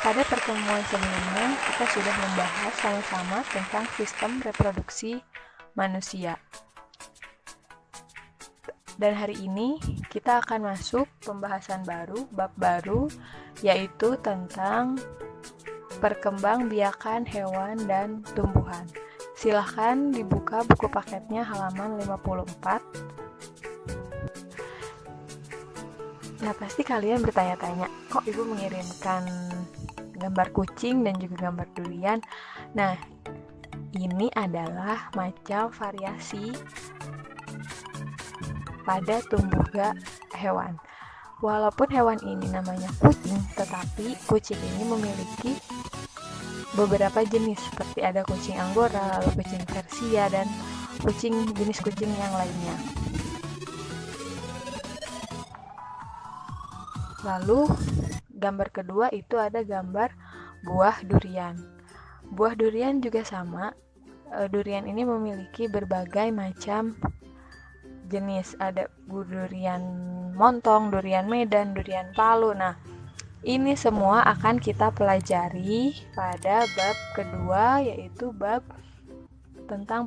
Pada pertemuan sebelumnya, kita sudah membahas sama-sama tentang sistem reproduksi manusia. Dan hari ini kita akan masuk pembahasan baru, bab baru, yaitu tentang perkembangbiakan hewan dan tumbuhan. Silahkan dibuka buku paketnya halaman 54. Nah, pasti kalian bertanya-tanya, kok ibu mengirimkan gambar kucing dan juga gambar durian? Nah, ini adalah macam variasi pada tumbuhan hewan. Walaupun hewan ini namanya kucing, tetapi kucing ini memiliki beberapa jenis, seperti ada kucing Anggora, lalu kucing Persia, dan jenis kucing yang lainnya. Lalu gambar kedua itu ada gambar buah durian. Buah durian juga sama. Durian ini memiliki berbagai macam jenis. Ada durian montong, durian Medan, durian Palu. Nah, ini semua akan kita pelajari pada bab kedua, yaitu bab tentang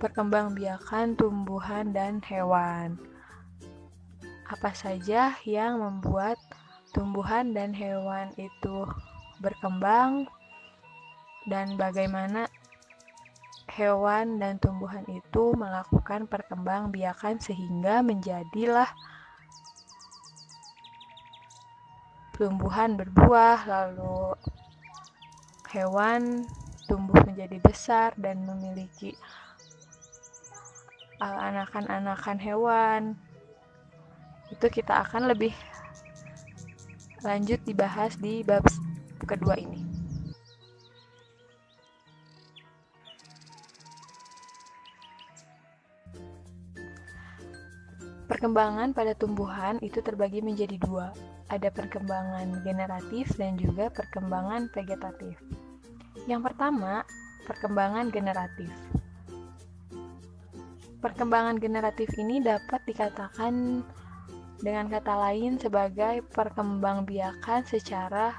perkembangbiakan tumbuhan dan hewan. Apa saja yang membuat tumbuhan dan hewan itu berkembang, dan bagaimana hewan dan tumbuhan itu melakukan perkembangbiakan sehingga menjadilah tumbuhan berbuah, lalu hewan tumbuh menjadi besar dan memiliki anakan-anakan hewan. Itu kita akan lebih lanjut dibahas di bab kedua ini. Perkembangan pada tumbuhan itu terbagi menjadi dua. Ada perkembangan generatif dan juga perkembangan vegetatif. Yang pertama, perkembangan generatif. Perkembangan generatif ini dapat dikatakan dengan kata lain sebagai perkembangbiakan secara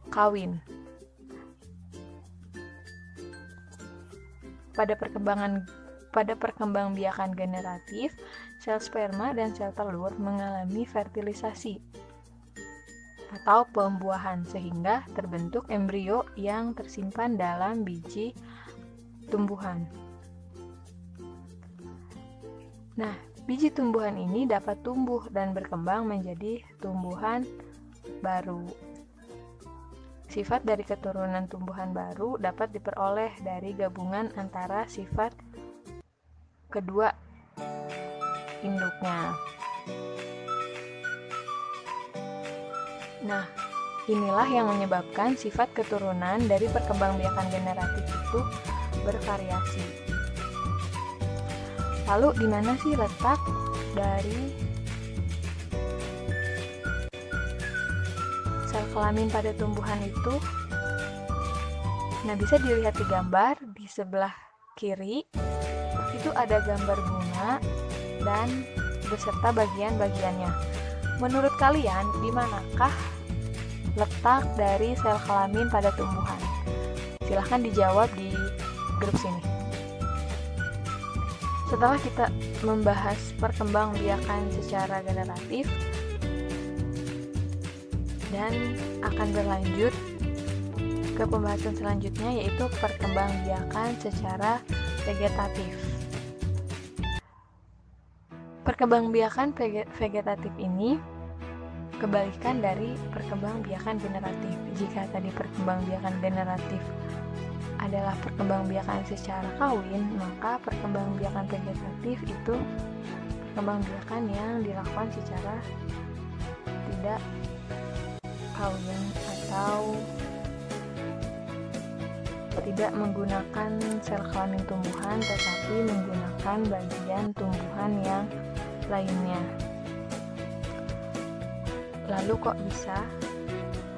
kawin. Pada perkembangbiakan generatif, sel sperma dan sel telur mengalami fertilisasi atau pembuahan sehingga terbentuk embrio yang tersimpan dalam biji tumbuhan. Nah, biji tumbuhan ini dapat tumbuh dan berkembang menjadi tumbuhan baru. Sifat dari keturunan tumbuhan baru dapat diperoleh dari gabungan antara sifat kedua induknya. Nah, inilah yang menyebabkan sifat keturunan dari perkembangbiakan generatif itu bervariasi. Lalu di mana sih letak dari sel kelamin pada tumbuhan itu? Nah, bisa dilihat di gambar di sebelah kiri. Itu ada gambar bunga dan beserta bagian-bagiannya. Menurut kalian, di manakah letak dari sel kelamin pada tumbuhan? Silahkan dijawab di grup sini. Setelah kita membahas perkembangbiakan secara generatif dan akan berlanjut ke pembahasan selanjutnya, yaitu perkembangbiakan secara vegetatif. Perkembangbiakan vegetatif ini kebalikan dari perkembangbiakan generatif. Jika tadi perkembangbiakan generatif adalah perkembangbiakan secara kawin, maka perkembangbiakan vegetatif itu perkembangbiakan yang dilakukan secara tidak kawin atau tidak menggunakan sel kelamin tumbuhan, tetapi menggunakan bagian tumbuhan yang lainnya. Lalu kok bisa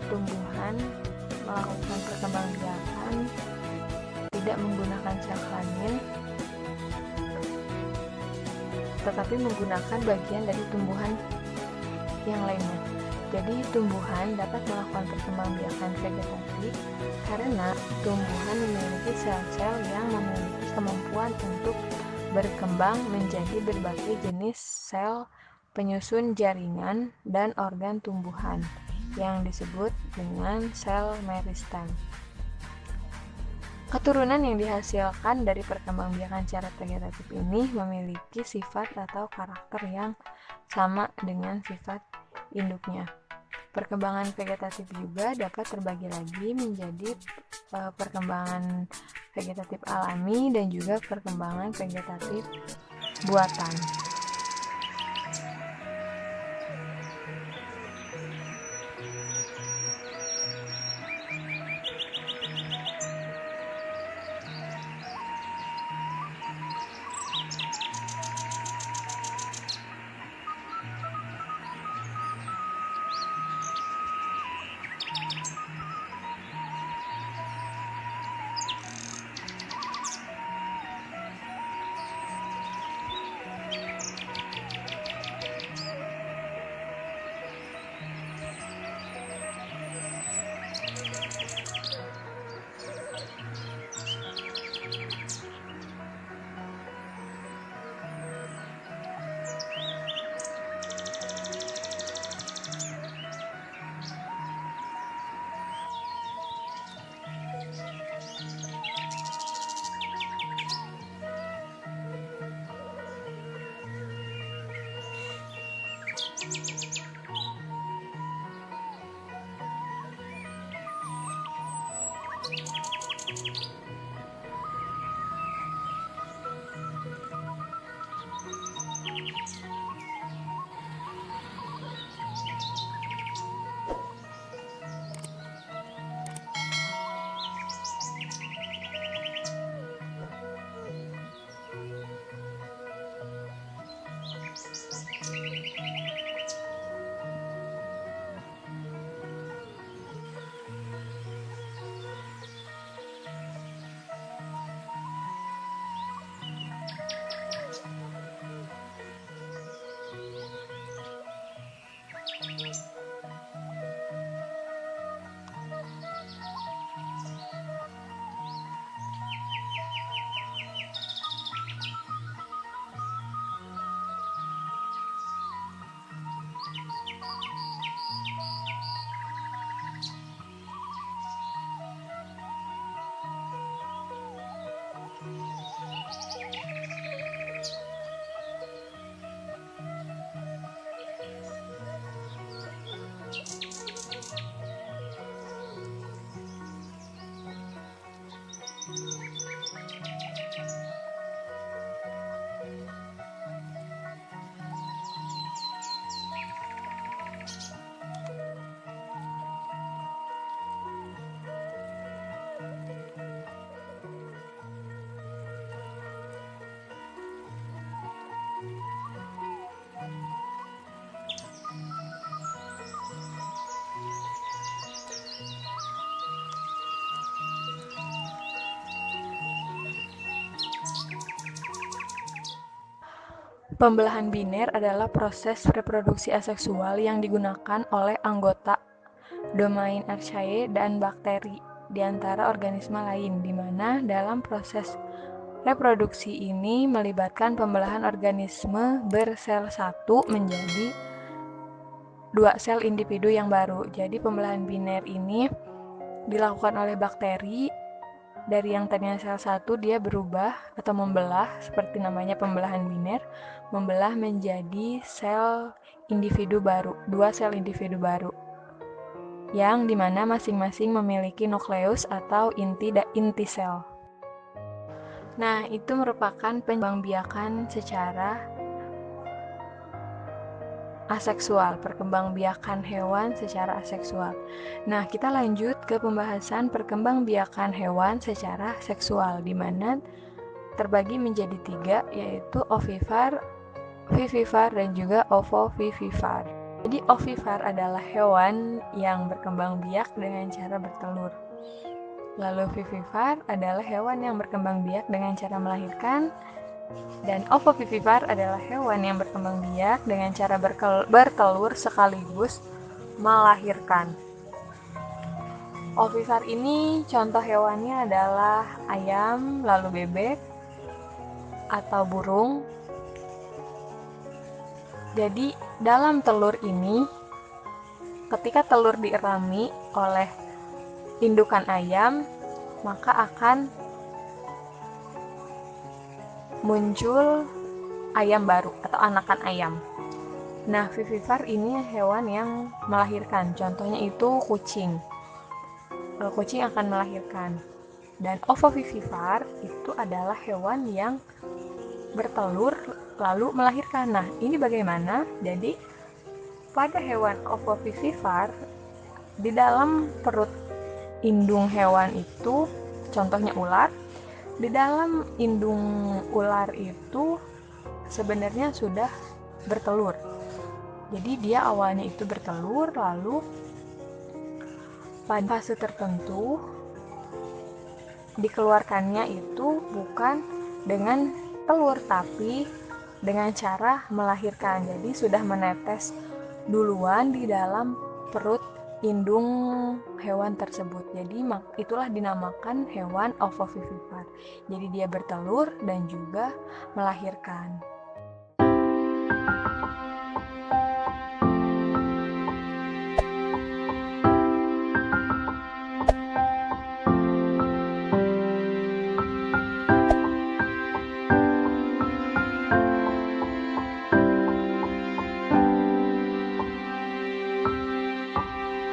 tumbuhan melakukan perkembangbiakan tidak menggunakan sel kelamin, tetapi menggunakan bagian dari tumbuhan yang lainnya? Jadi tumbuhan dapat melakukan perkembangbiakan vegetatif karena tumbuhan memiliki sel-sel yang memiliki kemampuan untuk berkembang menjadi berbagai jenis sel penyusun jaringan dan organ tumbuhan yang disebut dengan sel meristem. Keturunan yang dihasilkan dari perkembangbiakan secara vegetatif ini memiliki sifat atau karakter yang sama dengan sifat induknya. Perkembangan vegetatif juga dapat terbagi lagi menjadi perkembangan vegetatif alami dan juga perkembangan vegetatif buatan. Pembelahan biner adalah proses reproduksi aseksual yang digunakan oleh anggota domain archaea dan bakteri di antara organisme lain, di mana dalam proses reproduksi ini melibatkan pembelahan organisme bersel satu menjadi dua sel individu yang baru. Jadi pembelahan biner ini dilakukan oleh bakteri. Dari yang tadinya sel satu dia berubah atau membelah, seperti namanya pembelahan biner, membelah menjadi sel individu baru, dua sel individu baru, yang dimana masing-masing memiliki nukleus atau inti sel. Nah, itu merupakan pembangbiakan secara aseksual, perkembangbiakan hewan secara aseksual. Nah, kita lanjut ke pembahasan perkembangbiakan hewan secara seksual, di mana terbagi menjadi 3, yaitu ovipar, vivipar, dan juga ovovivipar. Jadi, ovipar adalah hewan yang berkembang biak dengan cara bertelur. Lalu vivipar adalah hewan yang berkembang biak dengan cara melahirkan. Dan ovovivipar adalah hewan yang berkembang biak dengan cara bertelur sekaligus melahirkan. Ovivar ini contoh hewannya adalah ayam, lalu bebek, atau burung. Jadi dalam telur ini, ketika telur dierami oleh indukan ayam, maka akan muncul ayam baru atau anakan ayam. Nah, vivipar ini hewan yang melahirkan. Contohnya itu kucing. Kucing akan melahirkan. Dan ovovivipar itu adalah hewan yang bertelur lalu melahirkan. Nah, ini bagaimana? Jadi, pada hewan ovovivipar, di dalam perut indung hewan itu, contohnya ular, di dalam indung ular itu sebenarnya sudah bertelur. Jadi dia awalnya itu bertelur, lalu pada fase tertentu dikeluarkannya itu bukan dengan telur, tapi dengan cara melahirkan. Jadi sudah menetes duluan di dalam perut indung hewan tersebut. Jadi itulah dinamakan hewan ovovivipar. Jadi dia bertelur dan juga melahirkan.